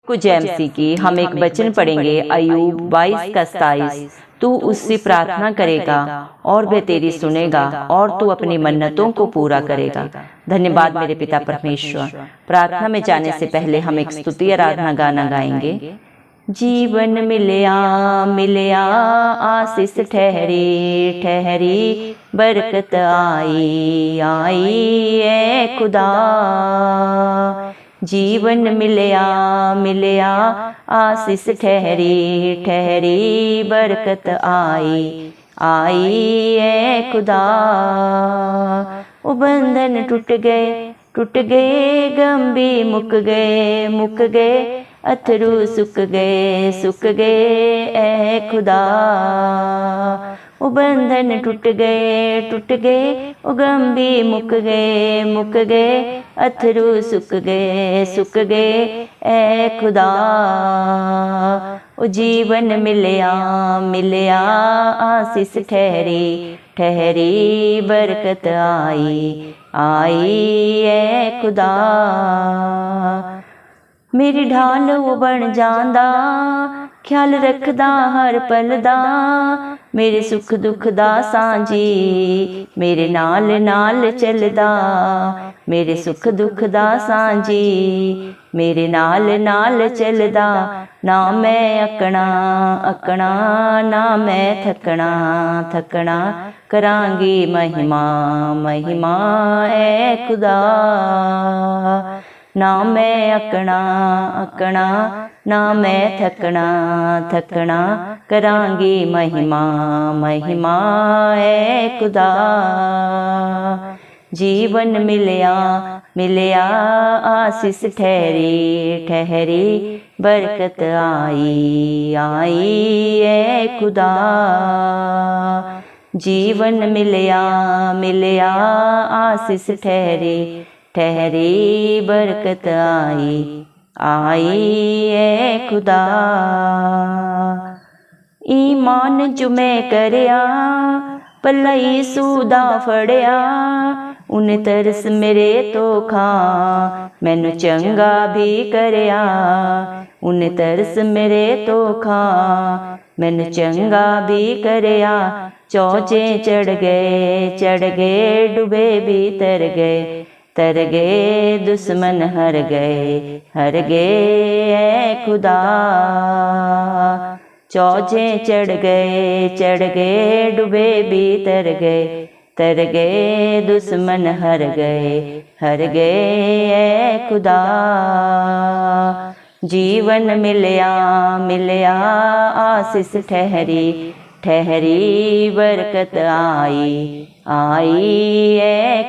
कुछ एमसी की हम एक वचन पढ़ेंगे, अय्यूब 22 का 27। तू उससे प्रार्थना करेगा और वह तेरी सुनेगा और तू अपनी मन्नतों को पूरा करेगा। धन्यवाद मेरे पिता परमेश्वर। प्रार्थना में जाने से पहले हम एक स्तुति आराधना गाना गाएंगे। जीवन मिलया मिलया आशीष ठहरी ठहरी, बरकत आई आई ए खुदा। जीवन मिलया मिलया आशीष ठहरी ठहरी, बरकत आई आई ए खुदा। वो बंधन टूट गए गंभी मुक गए, अथरू सुख गए ए खुदा। वो बंधन टूट गए वो गंभी मुक गए, अथरू सुख गए ए खुदा। वो जीवन मिलया आशीष ठहरी ठहरी, बरकत आई ए खुदा। मेरी ढाल वो बन जांदा, ख्याल रखदा हर पल दा। मेरे सुख दुख दा सांझी, मेरे नाल नाल चलदा। मेरे सुख दुख दा सांझी, मेरे नाल नाल चलदा। ना मैं अकना ना मैं थकना, करांगी महिमा ए खुदा। ना मैं अकना ना मैं थकना, करांगी महिमा ए खुदा। जीवन मिलया आशीष ठहरी ठहरी, बरकत आई ए खुदा। जीवन मिलया आशीष ठहरी ठहरी, बरकत आई ए खुदा। ईमान जो मैं करया, पल्ला यीशु दा फड़या। उन तरस मेरे तो खा, मैनू चंगा भी करया। उन तरस मेरे तो खा, मैनू चंगा भी करया। चौचे चढ़ गए डूबे भी तर गए, दुश्मन हर गए ए खुदा। चौचे चढ़ गए डूबे भी तर गए, दुश्मन हर गए ए खुदा। जीवन मिलया आशीष ठहरी ठहरी, बरकत आई ए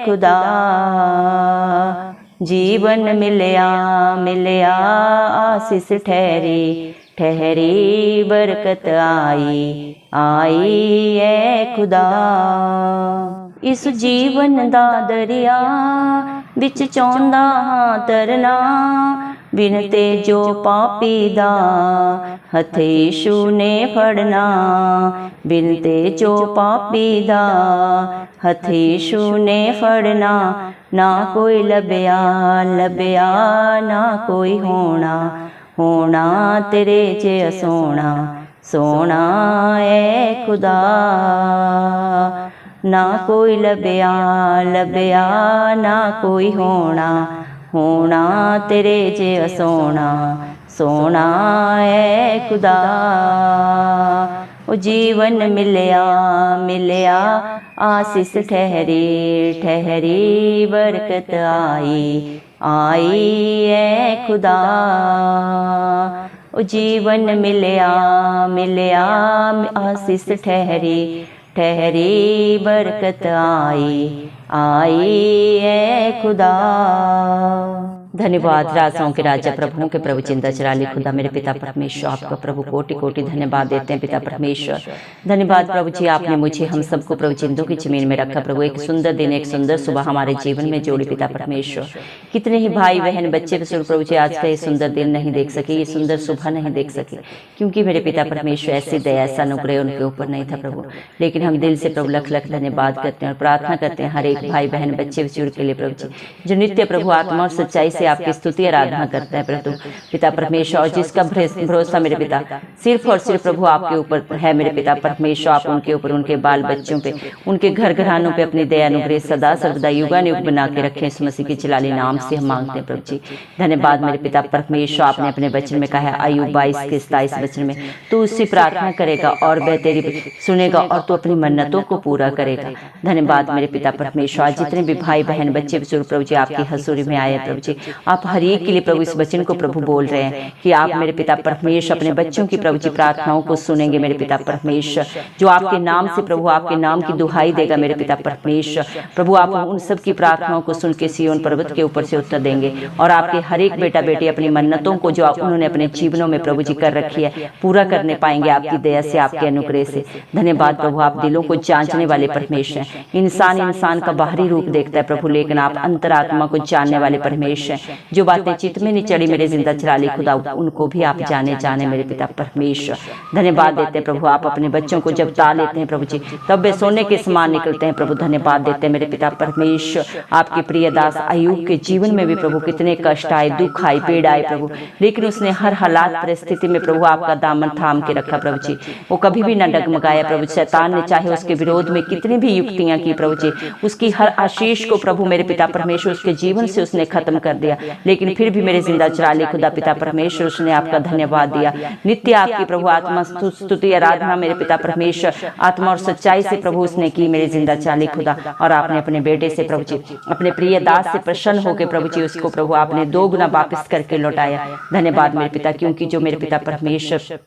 खुदा। जीवन मिलया आशीष ठहरी, बरकत आई ए खुदा। इस जीवन दा दरिया विच चाहुंदा हां तरना। बिन तेजो पापी दा हथ यीशु ने फड़ना। बिन तेजो पापी दा हथ यीशु ने फड़ना। ना कोई लभया ना कोई होना, तेरे च सोना ए खुदा। ना कोई लभया ना कोई होना, तेरे च सोना ए खुदा। ओ जीवन मिलया आशीष ठहरी, बरकत आई ए खुदा। ओ जीवन मिलया आशीष ठहरी, बरकत आई ए खुदा। धन्यवाद राजाओं के राजा प्रभुओं के प्रभु चिंता चराली खुदा मेरे पिता परमेश्वर, आपका प्रभु कोटि कोटि धन्यवाद देते हैं पिता परमेश्वर। धन्यवाद प्रभु जी, आपने मुझे हम सबको प्रभु चिंतों की जमीन में रखा प्रभु। एक सुंदर दिन, एक सुंदर सुबह हमारे जीवन में जोड़ी पिता परमेश्वर। कितने ही भाई बहन बच्चे प्रभु जी आज का ये सुंदर दिन नहीं देख सके, ये सुंदर सुबह नहीं देख सके, क्योंकि मेरे पिता परमेश्वर ऐसी दया ऐसा अनुग्रह उनके ऊपर नहीं था प्रभु। लेकिन हम दिल से प्रभु लख लख धन्यवाद करते हैं और प्रार्थना करते हैं हर एक भाई बहन बच्चे बुजुर्ग के लिए प्रभु जी, जो नित्य प्रभु आत्मा और सच्चाई से से आपकी स्तुति आराधना करते हैं प्रभु पिता परमेश्वर। और जिसका भरोसा मेरे पिता सिर्फ और सिर्फ प्रभु आपके ऊपर है मेरे पिता परमेश्वर, आप उनके ऊपर, उनके बाल बच्चों पे, उनके घर घरानों पे अपनी दया अनुग्रह सदा सर्वदा युगानुयुग बना के रखें। इस मसीह के जलाली नाम से हम मांगते हैं प्रभु जी। धन्यवाद मेरे पिता परमेश्वर। आपने अपने वचन में कहा है अय्यूब 22 के 27 वचन में, तू उससे प्रार्थना करेगा और वह तेरी सुनेगा और तू अपनी मन्नतों को पूरा करेगा। धन्यवाद मेरे पिता परमेश्वर। जितने भी भाई बहन बच्चे बुजुर्ग प्रभु जी आपकी हजूरी में आए प्रभु जी, आप हर एक के लिए प्रभु इस वचन को प्रभु बोल रहे हैं कि आप मेरे पिता परमेश्वर अपने बच्चों की प्रभु जी प्रार्थनाओं को सुनेंगे मेरे पिता परमेश्वर। जो आपके नाम से प्रभु आपके नाम की दुहाई देगा मेरे पिता परमेश्वर, प्रभु आप उन सब की प्रार्थनाओं को सुन के सिय्योन पर्वत के ऊपर से उत्तर देंगे और आपके हर एक बेटा बेटी अपनी मन्नतों को जो उन्होंने अपने जीवनों में प्रभु जी कर रखी है पूरा करने पाएंगे आपकी दया से, आपके अनुग्रह से। धन्यवाद प्रभु, आप दिलों को जांचने वाले परमेश्वर हैं। इंसान का बाहरी रूप देखता है प्रभु, लेकिन आप अंतरात्मा को जानने वाले परमेश्वर हैं। जो बातें चित्त में नहीं चढ़ी मेरे जिंदा चराली खुदा, उनको भी आप जाने मेरे पिता परमेश्वर। धन्यवाद देते हैं प्रभु, आप अपने बच्चों को जब ता लेते हैं प्रभु जी तब वे सोने के समान निकलते हैं प्रभु। धन्यवाद देते हैं मेरे पिता परमेश्वर। आपके प्रिय दास अय्यूब के जीवन में भी प्रभु कितने कष्ट आए, दुख आए, पीड़ा आए प्रभु, लेकिन उसने हर हालात परिस्थिति में प्रभु आपका दामन थाम के रखा प्रभु जी। वो कभी भी न डगमगाया प्रभु। शैतान ने चाहे उसके विरोध में कितनी भी युक्तियां की प्रभु जी, उसकी हर आशीष को प्रभु मेरे पिता परमेश्वर उसके जीवन से उसने खत्म कर दिया, लेकिन फिर भी मेरे जिंदा चराली खुदा पिता परमेश्वर उसने आपका धन्यवाद दिया। नित्य आपकी प्रभु आत्मा स्तुति आराधना मेरे पिता परमेश्वर आत्मा और सच्चाई से प्रभु उसने की मेरे जिंदा चराली खुदा। और आपने अपने बेटे से प्रभु जी, अपने प्रिय दास से प्रसन्न होकर प्रभु जी उसको प्रभु आपने 2 गुना वापस करके लौटाया। धन्यवाद मेरे पिता, क्योंकि जो मेरे पिता परमेश्वर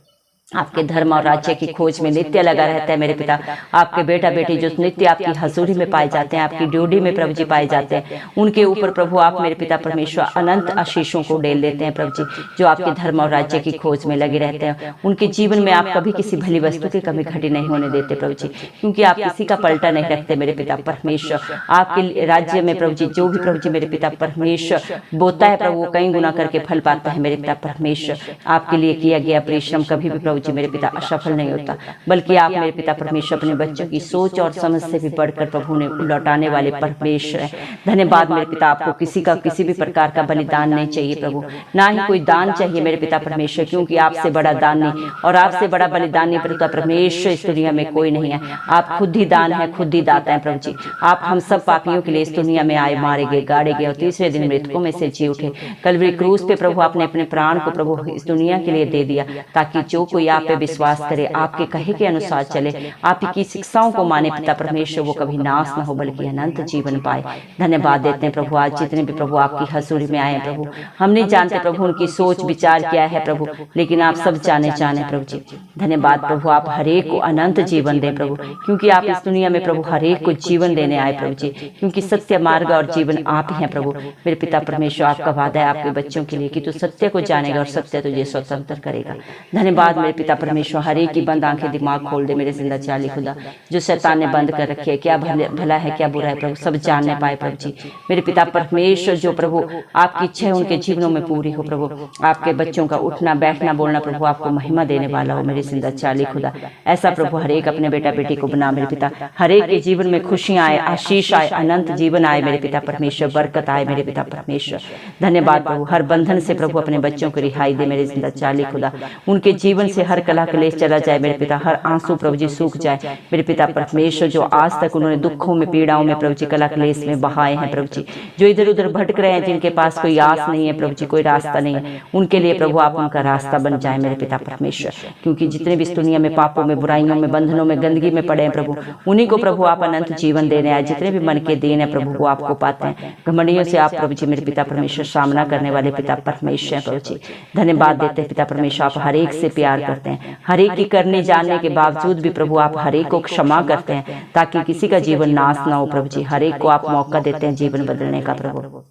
आपके धर्म और राज्य की खोज में नित्य लगा रहता है मेरे पिता, आपके बेटा बेटी जो नित्य आपकी हजूरी में पाए जाते हैं, आपकी ड्यूटी में प्रभु जी पाए जाते हैं, उनके ऊपर प्रभु आप मेरे पिता परमेश्वर अनंत आशीषों को डेल देते हैं प्रभु जी। जो आपके धर्म और राज्य की खोज में लगे रहते हैं, उनके जीवन में आप कभी किसी भली वस्तु की कमी घटी नहीं होने देते प्रभु जी, क्योंकि आप किसी का पलटा नहीं रखते मेरे पिता परमेश्वर। आपके राज्य में प्रभु जी जो भी प्रभु जी मेरे पिता परमेश्वर बोता है प्रभु वो कई गुना करके फल पाता है मेरे पिता परमेश्वर। आपके लिए किया गया परिश्रम कभी भी जी मेरे पिता असफल नहीं होता, बल्कि आप मेरे पिता परमेश्वर अपने बच्चों की सोच और समझ से भी बढ़कर प्रभु ने लौटाने वाले परमेश्वर है। धन्यवाद मेरे पिता, आपको किसी भी प्रकार का बलिदान नहीं चाहिए प्रभु, ना ही कोई दान चाहिए मेरे पिता परमेश्वर, क्योंकि आपसे बड़ा दान नहीं और आपसे बड़ा बलिदान नहीं पिता परमेश्वर इस दुनिया में कोई नहीं है। आप खुद ही दान है, खुद ही दाता है प्रभु जी। आप हम सब पापियों के लिए इस दुनिया में आए, मारे गए, गाड़े गए और तीसरे दिन मृतकों में से जी उठे। कलवरी क्रूस पे प्रभु आपने अपने प्राण को प्रभु इस दुनिया के लिए दे दिया, ताकि जो कोई आप पे विश्वास करे, आपके कहे के अनुसार चले, आपकी शिक्षाओं को माने पिता परमेश्वर, वो कभी नाश न हो बल्कि अनंत जीवन पाए। धन्यवाद देते हैं प्रभु, आज जितने भी प्रभु आपकी हजूरी में आए प्रभु, हम नहीं जानते प्रभु उनकी सोच विचार क्या है प्रभु, लेकिन आप सब जाने प्रभु जी। धन्यवाद प्रभु, आप हरेक को अनंत जीवन दें प्रभु, क्योंकि आप इस दुनिया में प्रभु हरेक को जीवन देने आए प्रभु जी, क्योंकि सत्य मार्ग और जीवन आप ही हैं प्रभु। मेरे पिता परमेश्वर, आपका वादा है आपके बच्चों के लिए कि तू सत्य को जानेगा और सत्य तुझे स्वतंत्र करेगा। धन्यवाद मेरे पिता परमेश्वर, हर एक की बंद आंखें दिमाग खोल दे मेरे जिंदा चाली खुदा, जो शैतान ने बंद कर रखी है, क्या भला है क्या बुरा है प्रभु, सब जानने पाए प्रभु जी। मेरे पिता परमेश्वर, जो प्रभु आपकी इच्छा है उनके जीवनों में पूरी हो प्रभु। आपके बच्चों का उठना बैठना बोलना प्रभु आपको महिमा देने वाला हो मेरे जिंदा चाली खुदा। ऐसा प्रभु हर एक अपने बेटा बेटी को बना मेरे पिता, हर एक के जीवन में खुशियां आए, आशीष आए, अनंत जीवन आए मेरे पिता परमेश्वर, बरकत आए मेरे पिता परमेश्वर। धन्यवाद प्रभु, हर बंधन से प्रभु अपने बच्चों को रिहाई दे मेरे जिंदा चाली खुदा। उनके जीवन से हर कला कलेश चला जाए मेरे पिता, हर आंसू प्रभु जी सूख जाए मेरे पिता परमेश्वर। जो आज तक उन्होंने दुखों में पीड़ाओं में प्रभु जी कला कलेश में बहाए हैं प्रभु जी, जो इधर उधर भटक रहे हैं, जिनके पास कोई आस नहीं है प्रभु जी, कोई रास्ता नहीं है, उनके लिए प्रभु आप उनका रास्ता बन जाए मेरे पिता परमेश्वर। क्योंकि जितने भी इस दुनिया में पापों में बुराइयों में बंधनों में गंदगी में पड़े हैं प्रभु, उन्हीं को प्रभु आप अनंत जीवन देने आए। जितने भी मन के देन है प्रभु वो आपको पाते हैं। घमंडियों से आप प्रभु जी मेरे पिता परमेश्वर सामना करने वाले पिता परमेश्वर प्रभु जी। धन्यवाद देते हैं पिता परमेश्वर, आप हर एक से प्यार करते हैं, हर एक की करने जानने के बावजूद भी प्रभु आप हर एक को क्षमा करते हैं, ताकि किसी का जीवन नाश ना हो प्रभु जी। हर एक को आप मौका देते हैं जीवन बदलने का प्रभु।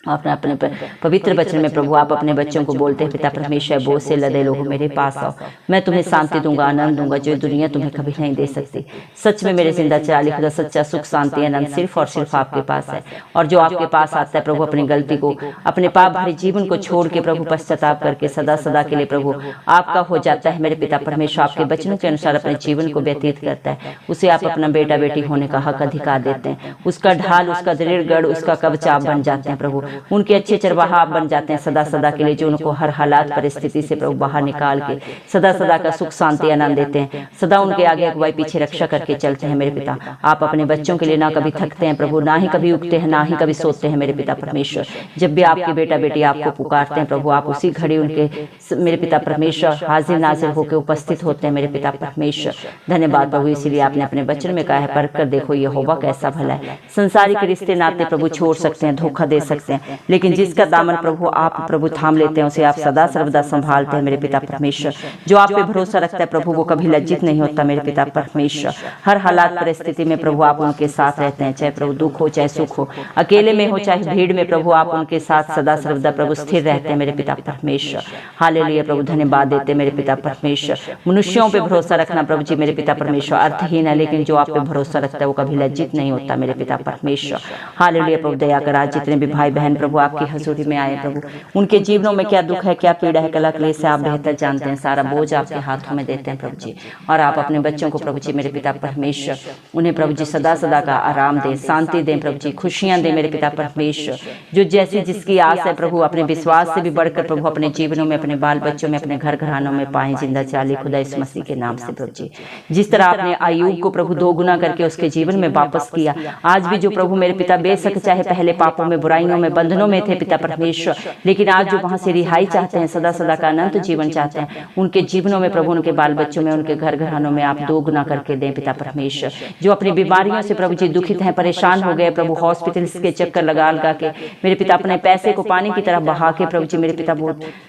अपने पवित्र वचन में प्रभु आप अपने बच्चों को बोलते हैं पिता परमेश्वर, बोझ से लदे लोगों मेरे पास आओ, मैं तुम्हें शांति दूंगा, आनंद दूंगा, जो दुनिया तुम्हें कभी नहीं दे सकती। सच में मेरे जिंदा चाली खुदा, सच्चा सुख शांति आनंद सिर्फ और सिर्फ आपके पास है। और जो आपके पास आता है प्रभु अपनी गलती को, अपने पाप भरे जीवन को छोड़ के प्रभु पश्चाताप करके सदा सदा के लिए प्रभु आपका हो जाता है मेरे पिता परमेश्वर, आपके वचनों के अनुसार अपने जीवन को व्यतीत करता है, उसे आप अपना बेटा बेटी होने का हक अधिकार देते हैं। उसका ढाल, उसका दृढ़ गढ़, उसका कवच आप बन जाते हैं प्रभु। उनके अच्छे चरवाहा आप बन जाते हैं सदा सदा के लिए, जो उनको हर हालात परिस्थिति से प्रभु बाहर निकाल के सदा सदा का सुख शांति आनंद देते हैं, सदा उनके आगे अगुवाई पीछे रक्षा करके चलते हैं मेरे पिता। आप अपने बच्चों के लिए ना कभी थकते हैं प्रभु, ना ही कभी उगते हैं, ना ही कभी सोते हैं मेरे पिता परमेश्वर। जब भी आपके बेटा बेटी आपको पुकारते हैं प्रभु, आप उसी घड़ी उनके मेरे पिता परमेश्वर हाजिर नाजिर होकर उपस्थित होते हैं मेरे पिता परमेश्वर। धन्यवाद प्रभु, इसीलिए आपने अपने वचन में कहा है, परख कर देखो यहोवा कैसा भला है। संसारिक रिश्ते नाते प्रभु छोड़ सकते हैं, धोखा दे सकते हैं, लेकिन जिसका दामन प्रभु आप प्रभु थाम लेते हैं, उसे आप सदा सर्वदा संभालते हैं मेरे पिता परमेश्वर। जो आप पे भरोसा रखता है प्रभु, वो कभी लज्जित नहीं होता मेरे पिता परमेश्वर। हर हालात परिस्थिति में प्रभु आप उनके साथ रहते हैं, चाहे प्रभु दुख हो चाहे सुख हो, अकेले में हो चाहे भीड़ में प्रभु आप उनके साथ सदा सर्वदा प्रभु स्थिर रहते हैं मेरे पिता परमेश्वर। हालेलुया प्रभु, धन्यवाद देते मेरे पिता परमेश्वर। मनुष्यों पे भरोसा रखना प्रभु जी मेरे पिता परमेश्वर अर्थहीन है, लेकिन जो आप पे भरोसा रखता है वो कभी लज्जित नहीं होता मेरे पिता परमेश्वर। हालेलुया प्रभु, दया कर आज जितने भी भाई बहन प्रभु आपकी हजूरी में आए प्रभु, उनके जीवनों में क्या दुख है, क्या पीड़ा है, कलह क्लेश से आप बेहतर जानते हैं। सारा बोझ आपके हाथों में देते हैं प्रभु जी, और आप अपने बच्चों को प्रभु जी मेरे पिता परमेश्वर, उन्हें प्रभु जी सदा सदा का आराम दें, शांति दें प्रभु जी, खुशियां दें मेरे पिता परमेश्वर। जो जैसी जिसकी आस है प्रभु, अपने विश्वास से भी बढ़कर प्रभु अपने जीवनों में, अपने बाल बच्चों में, अपने घर घरानों में पाए जिंदा चाली खुदा इस मसीह के नाम से प्रभु जी। जिस तरह आपने अय्यूब को प्रभु 2 गुना करके उसके जीवन में वापस किया, आज भी जो प्रभु मेरे पिता बेशक चाहे पहले पापों में, बुराइयों में, बंधनों में थे पिता परमेश्वर, लेकिन आज जो वहां से रिहाई चाहते हैं, सदा सदा का अनंत जीवन चाहते हैं, उनके जीवनों में प्रभु, उनके बाल बच्चों में, उनके घर घरानों में आप 2 गुना करके दें पिता परमेश्वर। जो अपनी बीमारियों से प्रभु जी दुखित हैं, परेशान हो गए प्रभु, हॉस्पिटल के चक्कर लगा लगा के मेरे पिता अपने पैसे को पानी की तरह बहा के प्रभु जी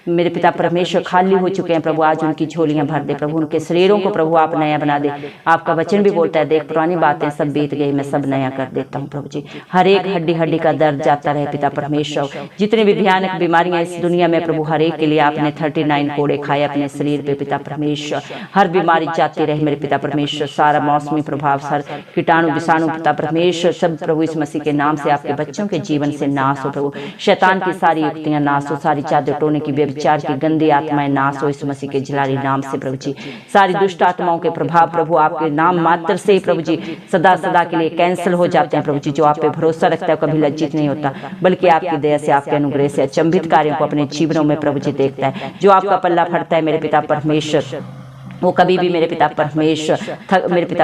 मेरे पिता परमेश्वर खाली हो चुके हैं प्रभु, आज उनकी झोलियां भर दे प्रभु, उनके शरीरों को प्रभु आप नया बना दे। आपका वचन भी बोलता है, देख पुरानी बातें सब बीत गई, मैं सब नया कर देता हूँ प्रभु जी। हर एक हड्डी हड्डी का दर्द जाता रहे पिता परमेश्वर। जितनी भी भयानक बीमारियां इस दुनिया में प्रभु, हर एक के लिए आपने 39 कोड़े खाए अपने शरीर पे पिता परमेश्वर। हर बीमारी जाती रहे मेरे पिता परमेश्वर, सारा मौसमी प्रभाव, हर कीटाणु विषाणु पिता परमेश्वर सब प्रभु इस मसीह के नाम से आपके बच्चों के जीवन से नाश हो प्रभु। शैतान की सारी युक्तियां नाश हो, सारी चादर टोने की, व्यभिचार की गंदी आत्माएं नाश हो इस मसीह के जलाली नाम से प्रभु जी। सारी दुष्ट आत्माओं के प्रभाव प्रभु आपके नाम मात्र से ही प्रभु जी सदा सदा के लिए कैंसिल हो जाते हैं प्रभु जी। जो आप पे भरोसा रखता है कभी लज्जित नहीं होता, बल्कि आपकी दया से, आपके अनुग्रह से अचंभित कार्यों को अपने जीवनों में प्रभु जी देखता है। जो आपका पल्ला फटता है मेरे पिता परमेश्वर, वो कभी भी मेरे पिता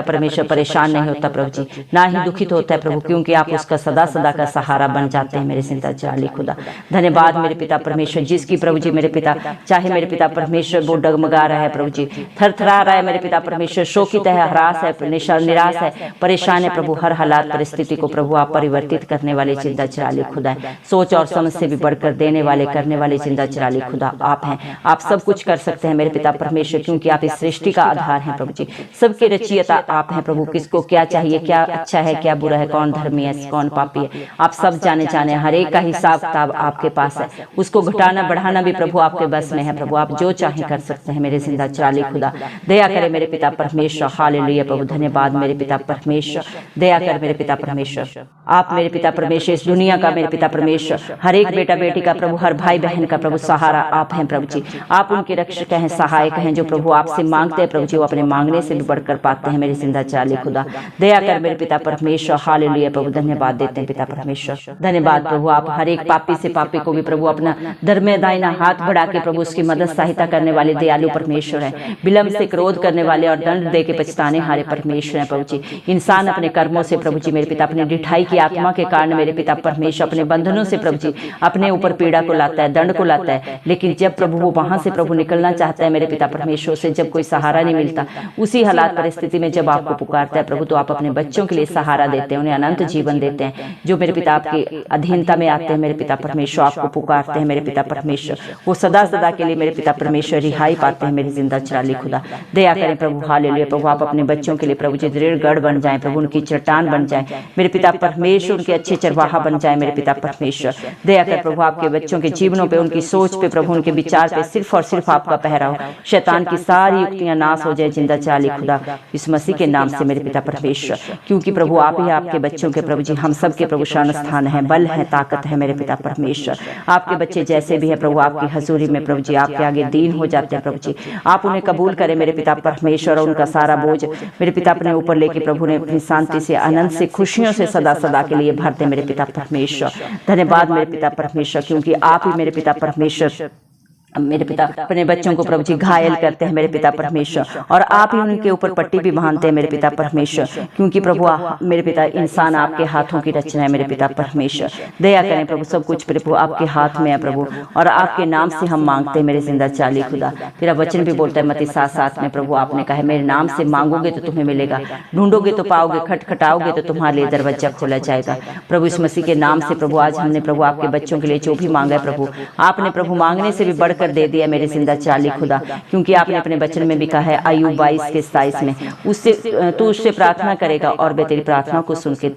परमेश्वर परेशान नहीं होता प्रभु जी, ना ही दुखित होता है प्रभु, क्योंकि आप उसका सदा सदा का सहारा बन जाते हैं मेरे जिंदा जाली खुदा। धन्यवाद मेरे पिता परमेश्वर, जिसकी प्रभु जी मेरे पिता चाहे मेरे पिता परमेश्वर वो डगमगा रहा है प्रभु जी, थरथरा रहा है मेरे पिता परमेश्वर, शोकित है, हरास है, निराश है, परेशान है प्रभु, हर हालात परिस्थिति को प्रभु आप परिवर्तित करने वाले जिंदा जाली खुदा है। सोच और समझ से भी बढ़कर देने वाले, करने वाले जिंदा जाली खुदा आप हैं। आप सब कुछ कर सकते हैं मेरे पिता परमेश्वर, क्योंकि आप इस सृष्टि का आधार है प्रभु जी। सबके रचयिता आप हैं प्रभु, किसको क्या चाहिए, क्या अच्छा है, क्या बुरा है, कौन धर्मी है, कौन पापी है, आप सब जाने हर एक का हिसाब किताब आपके पास है। उसको घटाना बढ़ाना भी प्रभु आपके बस में है प्रभु, आप जो चाहे कर सकते हैं मेरे जिंदा चाली खुदा। दया करे मेरे पिता परमेश्वर, हालेलुया प्रभु, धन्यवाद मेरे पिता परमेश्वर, दया कर मेरे पिता परमेश्वर। आप मेरे पिता परमेश्वर इस दुनिया का मेरे पिता परमेश्वर, हर एक बेटा बेटी का प्रभु, हर भाई बहन का प्रभु सहारा आप हैं प्रभु जी। आप उनके रक्षक हैं, सहायक हैं, जो प्रभु आपसे मांगते हैं प्रभु जी, वो अपने मांगने से भी बढ़कर पाते हैं मेरे जिंदा चाली खुदा। दया कर मेरे पिता परमेश्वर, हालेलुया प्रभु, धन्यवाद देते हैं पिता परमेश्वर। धन्यवाद प्रभु, आप हर एक पापी से पापी को भी प्रभु अपना धर्म दाहिना हाथ बढ़ा के प्रभु उसकी मदद सहायता करने वाले दयालु परमेश्वर है। विलंब से क्रोध करने वाले और दंड दे के पछताने हारे परमेश्वर है प्रभु जी। इंसान अपने कर्मों से प्रभु जी मेरे पिता, अपने ढिठाई की आत्मा के कारण मेरे पिता परमेश्वर अपने बंधनों से प्रभु जी अपने ऊपर पीड़ा को लाता है, दंड को लाता है। लेकिन जब प्रभु वो वहां से प्रभु निकलना चाहता है मेरे पिता परमेश्वर से, जब कोई सहारा नहीं मिलता, उसी हालात परिस्थिति में जब आपको पुकारता है प्रभु, तो आप अपने बच्चों के लिए सहारा देते हैं, उन्हें अनंत जीवन देते हैं। जो मेरे पिता आपके अधीनता में आते हैं मेरे पिता परमेश्वर, आपको पुकारते हैं मेरे पिता परमेश्वर, वो सदा सदा के लिए मेरे पिता परमेश्वर रिहाई पाते हैं मेरे जिंदा चाली खुदा। दया करें प्रभु, हालेलुया प्रभु, आप अपने बच्चों के लिए प्रभु जी दृढ़ गढ़ बन जाए प्रभु, उनकी चट्टान बन जाए मेरे पिता परमेश्वर, उनके अच्छे चरवाहा बन जाए मेरे पिता परमेश्वर। दया कर प्रभु, आपके बच्चों के जीवनों पे, उनकी सोच पे प्रभु, उनके विचार पे सिर्फ और सिर्फ आपका पहरा हो। शैतान की सारी युक्तियां नाश हो जाए जिंदा चाली खुदा, इस मसीह के नाम से मेरे पिता परमेश्वर, क्योंकि प्रभु आप ही आपके बच्चों के प्रभु जी हम सब के प्रभु शरण स्थान है, बल है, ताकत है मेरे पिता परमेश्वर। आपके बच्चे जैसे भी है प्रभु आपकी हजूरी में प्रभु जी आपके आगे दीन हो जाते हैं प्रभु जी, आप उन्हें कबूल करें मेरे पिता परमेश्वर, और उनका सारा बोझ मेरे पिता अपने ऊपर लेके प्रभु ने अपनी शांति से, आनंद से, खुशियों से सदा सदा के लिए भरते मेरे पिता परमेश्वर। धन्यवाद मेरे पिता परमेश्वर, क्योंकि आप ही मेरे पिता परमेश्वर मेरे पिता अपने बच्चों को प्रभु जी घायल करते हैं मेरे पिता परमेश्वर, और आप ही उनके ऊपर पट्टी भी बांधते हैं मेरे पिता परमेश्वर, क्योंकि प्रभु मेरे पिता इंसान आपके हाथों की रचना है मेरे पिता परमेश्वर। दया करें प्रभु, सब कुछ प्रभु आपके हाथ में है प्रभु, और आपके नाम से हम मांगते हैं मेरे जिंदा चाली खुदा। तेरा वचन भी बोलता है मत्ती 7:7 में प्रभु आपने कहा है मेरे नाम से मांगोगे तो तुम्हें मिलेगा, ढूंढोगे तो पाओगे, खटखटाओगे तो तुम्हारे लिए दरवाजा खोला जाएगा। प्रभु इस मसीह के नाम से प्रभु आज हमने प्रभु आपके बच्चों के लिए जो भी मांगा है प्रभु, आपने प्रभु मांगने से भी बढ़कर दे दिया मेरे जिंदा चाली खुदा, क्योंकि आपने अपने वचन में भी कहा है अय्यूब 22:27 में उससे तू उससे प्रार्थना करेगा और वह तेरी प्रार्थना को सुन के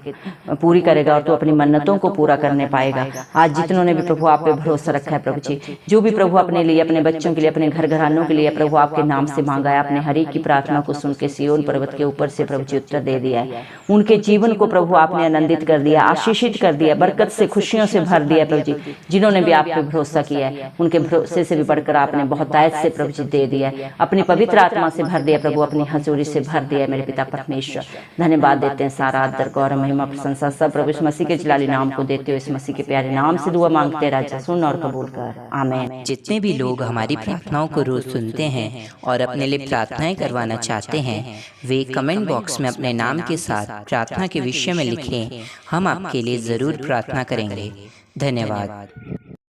पूरी करेगा, और तू अपनी मन्नतों को पूरा करने पाएगा। आज जितनों ने भी प्रभु आप पे भरोसा रखा है प्रभु जी, जो भी प्रभु अपने लिए, अपने बच्चों के लिए, अपने घर घरानों के लिए प्रभु आपके नाम से मांगा है, आपने हर एक की प्रार्थना को सुन के सिय्योन पर्वत के ऊपर से प्रभु जी उत्तर दे दिया है। उनके जीवन को प्रभु आपने आनंदित कर दिया, आशीषित कर दिया, बरकत से, खुशियों से भर दिया प्रभु जी। जिन्होंने भी आप पे भरोसा किया है उनके भरोसे से भी बढ़कर आपने बहुत दायित्व से प्रभु जी दे दिया, अपनी पवित्र आत्मा से भर दिया प्रभु, अपनी हजूरी से भर दिया मेरे पिता परमेश्वर। धन्यवाद देते हैं, सारा आदर गौरव महिमा प्रशंसा सब प्रभु इस मसीह के जलाली नाम को देते हो, इस मसीह के प्यारे नाम से दुआ मांगते हैं राजा, सुन और कबूल कर, आमीन। जितने भी लोग हमारी प्रार्थनाओं को रोज सुनते हैं और अपने लिए प्रार्थनाएं करवाना चाहते हैं, वे कमेंट बॉक्स में अपने नाम के साथ प्रार्थना के विषय में लिखें, हम आपके लिए जरूर प्रार्थना करेंगे। धन्यवाद।